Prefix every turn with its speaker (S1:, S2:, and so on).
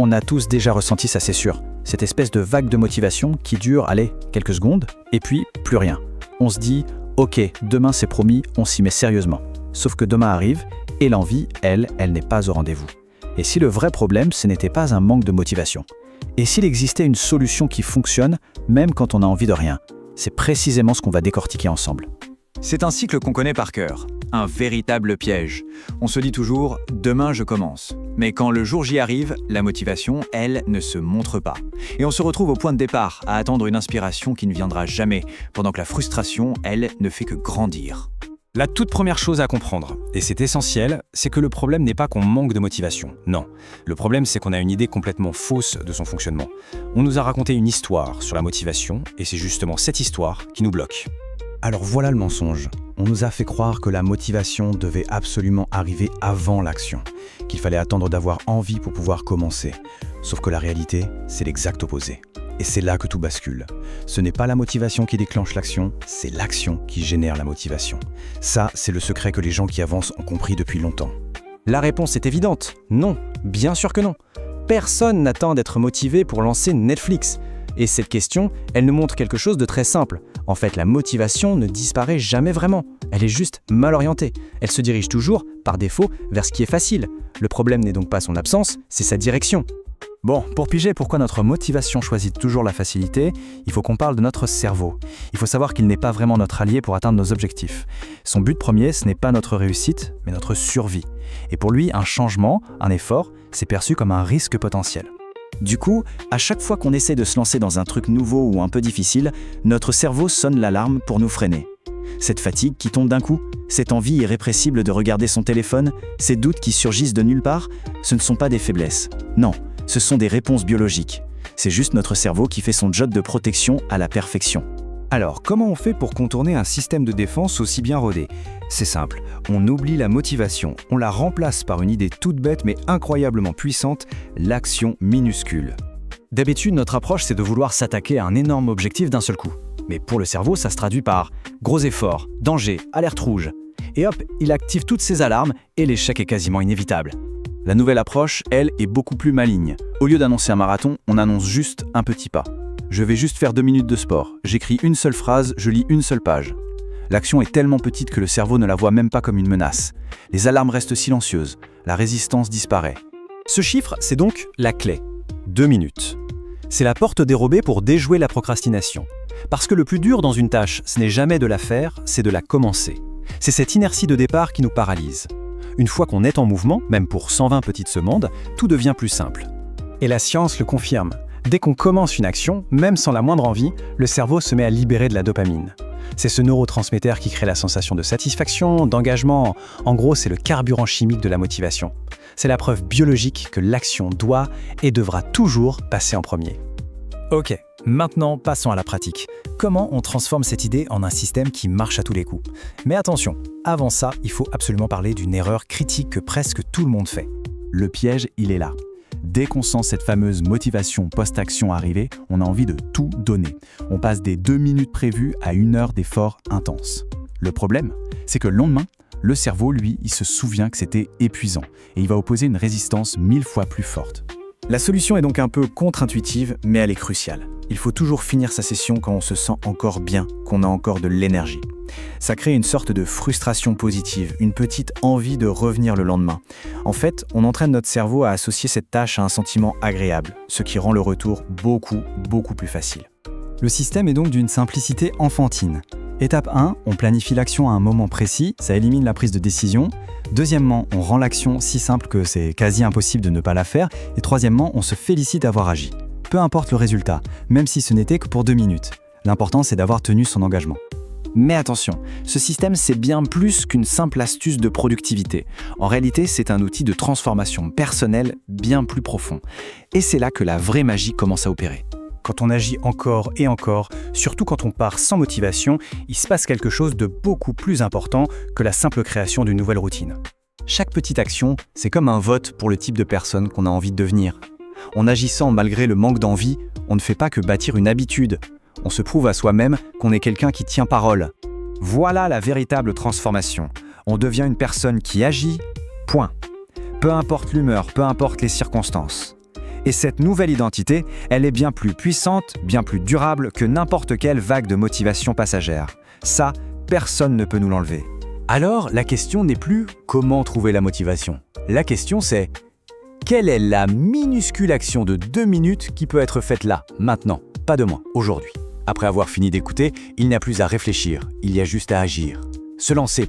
S1: On a tous déjà ressenti ça, c'est sûr. Cette espèce de vague de motivation qui dure, allez, quelques secondes, et puis plus rien. On se dit, ok, demain c'est promis, on s'y met sérieusement. Sauf que demain arrive, et l'envie, elle n'est pas au rendez-vous. Et si le vrai problème, ce n'était pas un manque de motivation? Et s'il existait une solution qui fonctionne, même quand on a envie de rien? C'est précisément ce qu'on va décortiquer ensemble.
S2: C'est un cycle qu'on connaît par cœur, un véritable piège. On se dit toujours « demain je commence ». Mais quand le jour J arrive, la motivation, elle, ne se montre pas. Et on se retrouve au point de départ, à attendre une inspiration qui ne viendra jamais, pendant que la frustration, elle, ne fait que grandir.
S3: La toute première chose à comprendre, et c'est essentiel, c'est que le problème n'est pas qu'on manque de motivation. Non. Le problème, c'est qu'on a une idée complètement fausse de son fonctionnement. On nous a raconté une histoire sur la motivation, et c'est justement cette histoire qui nous bloque.
S4: Alors voilà le mensonge. On nous a fait croire que la motivation devait absolument arriver avant l'action, qu'il fallait attendre d'avoir envie pour pouvoir commencer. Sauf que la réalité, c'est l'exact opposé. Et c'est là que tout bascule. Ce n'est pas la motivation qui déclenche l'action, c'est l'action qui génère la motivation. Ça, c'est le secret que les gens qui avancent ont compris depuis longtemps.
S3: La réponse est évidente. Non, bien sûr que non. Personne n'attend d'être motivé pour lancer Netflix. Et cette question, elle nous montre quelque chose de très simple. En fait, la motivation ne disparaît jamais vraiment. Elle est juste mal orientée. Elle se dirige toujours, par défaut, vers ce qui est facile. Le problème n'est donc pas son absence, c'est sa direction.
S1: Bon, pour piger pourquoi notre motivation choisit toujours la facilité, il faut qu'on parle de notre cerveau. Il faut savoir qu'il n'est pas vraiment notre allié pour atteindre nos objectifs. Son but premier, ce n'est pas notre réussite, mais notre survie. Et pour lui, un changement, un effort, c'est perçu comme un risque potentiel. Du coup, à chaque fois qu'on essaie de se lancer dans un truc nouveau ou un peu difficile, notre cerveau sonne l'alarme pour nous freiner. Cette fatigue qui tombe d'un coup, cette envie irrépressible de regarder son téléphone, ces doutes qui surgissent de nulle part, ce ne sont pas des faiblesses. Non, ce sont des réponses biologiques. C'est juste notre cerveau qui fait son job de protection à la perfection.
S4: Alors, comment on fait pour contourner un système de défense aussi bien rodé? C'est simple, on oublie la motivation, on la remplace par une idée toute bête mais incroyablement puissante, l'action minuscule.
S1: D'habitude, notre approche, c'est de vouloir s'attaquer à un énorme objectif d'un seul coup. Mais pour le cerveau, ça se traduit par gros effort, danger, alerte rouge. Et hop, il active toutes ses alarmes et l'échec est quasiment inévitable. La nouvelle approche, elle, est beaucoup plus maligne. Au lieu d'annoncer un marathon, on annonce juste un petit pas. Je vais juste faire 2 minutes de sport. J'écris une seule phrase, je lis une seule page. L'action est tellement petite que le cerveau ne la voit même pas comme une menace. Les alarmes restent silencieuses. La résistance disparaît.
S3: Ce chiffre, c'est donc la clé. 2 minutes. C'est la porte dérobée pour déjouer la procrastination. Parce que le plus dur dans une tâche, ce n'est jamais de la faire, c'est de la commencer. C'est cette inertie de départ qui nous paralyse. Une fois qu'on est en mouvement, même pour 120 petites secondes, tout devient plus simple. Et la science le confirme. Dès qu'on commence une action, même sans la moindre envie, le cerveau se met à libérer de la dopamine. C'est ce neurotransmetteur qui crée la sensation de satisfaction, d'engagement. En gros, c'est le carburant chimique de la motivation. C'est la preuve biologique que l'action doit et devra toujours passer en premier.
S1: Ok, maintenant passons à la pratique. Comment on transforme cette idée en un système qui marche à tous les coups? Mais attention, avant ça, il faut absolument parler d'une erreur critique que presque tout le monde fait. Le piège, il est là. Dès qu'on sent cette fameuse motivation post-action arriver, on a envie de tout donner. On passe des 2 minutes prévues à 1 heure d'effort intense. Le problème, c'est que le lendemain, le cerveau, lui, il se souvient que c'était épuisant et il va opposer une résistance 1000 fois plus forte. La solution est donc un peu contre-intuitive, mais elle est cruciale. Il faut toujours finir sa session quand on se sent encore bien, qu'on a encore de l'énergie. Ça crée une sorte de frustration positive, une petite envie de revenir le lendemain. En fait, on entraîne notre cerveau à associer cette tâche à un sentiment agréable, ce qui rend le retour beaucoup plus facile.
S4: Le système est donc d'une simplicité enfantine. Étape 1, on planifie l'action à un moment précis, ça élimine la prise de décision. Deuxièmement, on rend l'action si simple que c'est quasi impossible de ne pas la faire. Et troisièmement, on se félicite d'avoir agi. Peu importe le résultat, même si ce n'était que pour 2 minutes. L'important, c'est d'avoir tenu son engagement.
S1: Mais attention, ce système, c'est bien plus qu'une simple astuce de productivité. En réalité, c'est un outil de transformation personnelle bien plus profond. Et c'est là que la vraie magie commence à opérer.
S3: Quand on agit encore et encore, surtout quand on part sans motivation, il se passe quelque chose de beaucoup plus important que la simple création d'une nouvelle routine.
S4: Chaque petite action, c'est comme un vote pour le type de personne qu'on a envie de devenir. En agissant malgré le manque d'envie, on ne fait pas que bâtir une habitude. On se prouve à soi-même qu'on est quelqu'un qui tient parole. Voilà la véritable transformation. On devient une personne qui agit, point. Peu importe l'humeur, peu importe les circonstances.
S2: Et cette nouvelle identité, elle est bien plus puissante, bien plus durable que n'importe quelle vague de motivation passagère. Ça, personne ne peut nous l'enlever.
S3: Alors, la question n'est plus comment trouver la motivation. La question c'est quelle est la minuscule action de 2 minutes qui peut être faite là, maintenant, pas demain, aujourd'hui. Après avoir fini d'écouter, il n'y a plus à réfléchir, il y a juste à agir. Se lancer